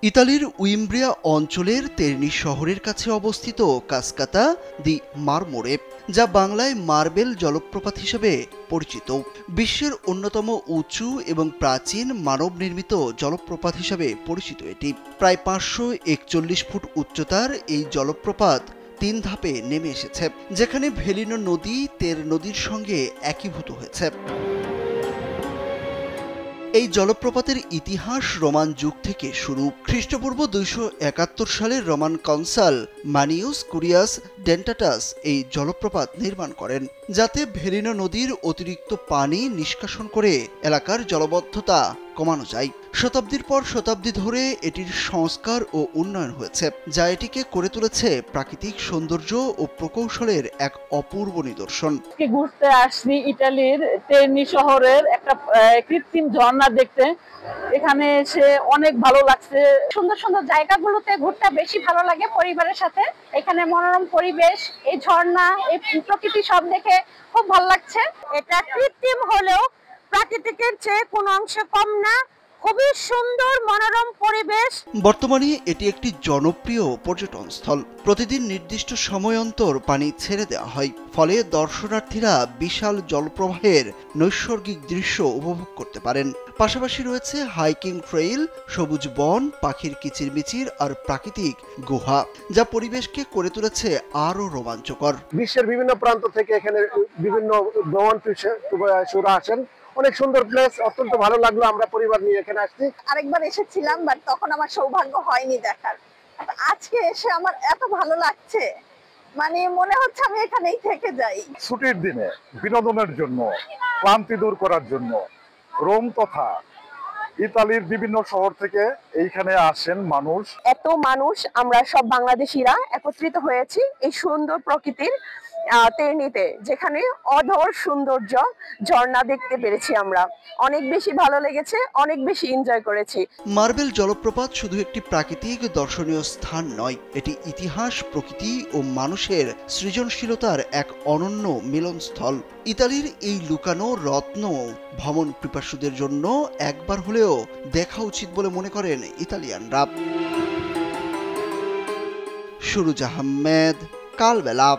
ইতালির উইম্ব্রিয়া অঞ্চলের তেরনি শহরের কাছে অবস্থিত কাসকাতা দি মারমোরে, যা বাংলায় মার্বেল জলপ্রপাত হিসেবে পরিচিত। বিশ্বের অন্যতম উঁচু এবং প্রাচীন মানব নির্মিত জলপ্রপাত হিসেবে পরিচিত এটি। প্রায় 541 ফুট উচ্চতার এই জলপ্রপাত 3 ধাপে নেমে এসেছে, যেখানে ভেলিনো নদী তের নদীর সঙ্গে একীভূত হয়েছে। এই জলপ্রপাতের ইতিহাস রোমান যুগ থেকে শুরু। খ্রিস্টপূর্ব 271 সালে রোমান কনসাল মানিউস কুরিয়াস ডেন্টাটাস এই জলপ্রপাত নির্মাণ করেন, যাতে ভেলিনো নদীর অতিরিক্ত পানি নিষ্কাশন করে এলাকার জলবদ্ধতা কমানো যায়। শতাব্দীর পর শতাব্দী ধরে এটির সংস্কার ও উন্নয়ন হয়েছে, যা এটিকে করে তুলেছে প্রাকৃতিক সৌন্দর্য ও প্রকৌশলের এক অপূর্ব নিদর্শন। ঘুরতে আসছি ইতালির তেরনি শহরের একটা কৃত্রিম ঝর্ণা দেখতে। এখানে এসে অনেক ভালো লাগছে। সুন্দর সুন্দর জায়গাগুলোতে ঘুরতে বেশি ভালো লাগে পরিবারের সাথে। এখানে মনোরম পরিবেশ, এই ঝর্ণা, এই প্রকৃতি সব দেখে খুব ভালো লাগছে। এটা কৃত্রিম হলেও প্রাকৃতিকের চেয়ে কোনো অংশে কম না। খুবই সুন্দর মনোরম পরিবেশ। বর্তমানে এটি একটি জনপ্রিয় পর্যটন স্থল। প্রতিদিন নির্দিষ্ট সময় অন্তর পানি ছেড়ে দেওয়া হয়, ফলে দর্শনার্থীরা বিশাল জলপ্রবাহের নৈসর্গিক দৃশ্য উপভোগ করতে পারেন। পাশাপাশি রয়েছে হাইকিং ট্রেইল, সবুজ বন, পাখির কিচিরমিচির আর প্রাকৃতিক গুহা, যা পরিবেশকে করে তুলেছে আরও রোমাঞ্চকর। বিশ্বের বিভিন্ন প্রান্ত থেকে এখানে বিভিন্ন ভ্রমণ পিপাসুরা আসেন। অনেক সুন্দর প্লেস, অত্যন্ত ভালো লাগলো। আমরা পরিবার নিয়ে এখানে আসছি। আরেকবার এসেছিলাম, বাট তখন আমার সৌভাগ্য হয়নি দেখার। আজকে এসে আমার এত ভালো লাগছে, মানে মনে হচ্ছে আমি এখানেই থেকে যাই। ছুটির দিনে বিনোদনের জন্য, ক্লান্তি দূর করার জন্য রোম তথা ইতালির বিভিন্ন শহর থেকে এইখানে আসেন মানুষ। এত মানুষ, আমরা সব বাংলাদেশিরা একত্রিত হয়েছি এই সুন্দর প্রকৃতির তেরনিতে, যেখানে অধর সৌন্দর্য ঝর্ণা দেখতে পেরেছি। আমরা অনেক বেশি ভালো লেগেছে, অনেক বেশি এনজয় করেছি। মার্বেল জলপ্রপাত শুধু একটি প্রাকৃতিক দর্শনীয় স্থান নয়, এটি ইতিহাস, প্রকৃতি ও মানুষের সৃজনশীলতার এক অনন্য মিলনস্থল। ইতালির এই লুকানো রত্ন ভ্রমণ পিপাসুদের জন্য একবার হলেও দেখা উচিত বলে মনে করেন ইতালিয়ানরা। সুরুজ আহমেদ, কালবেলা।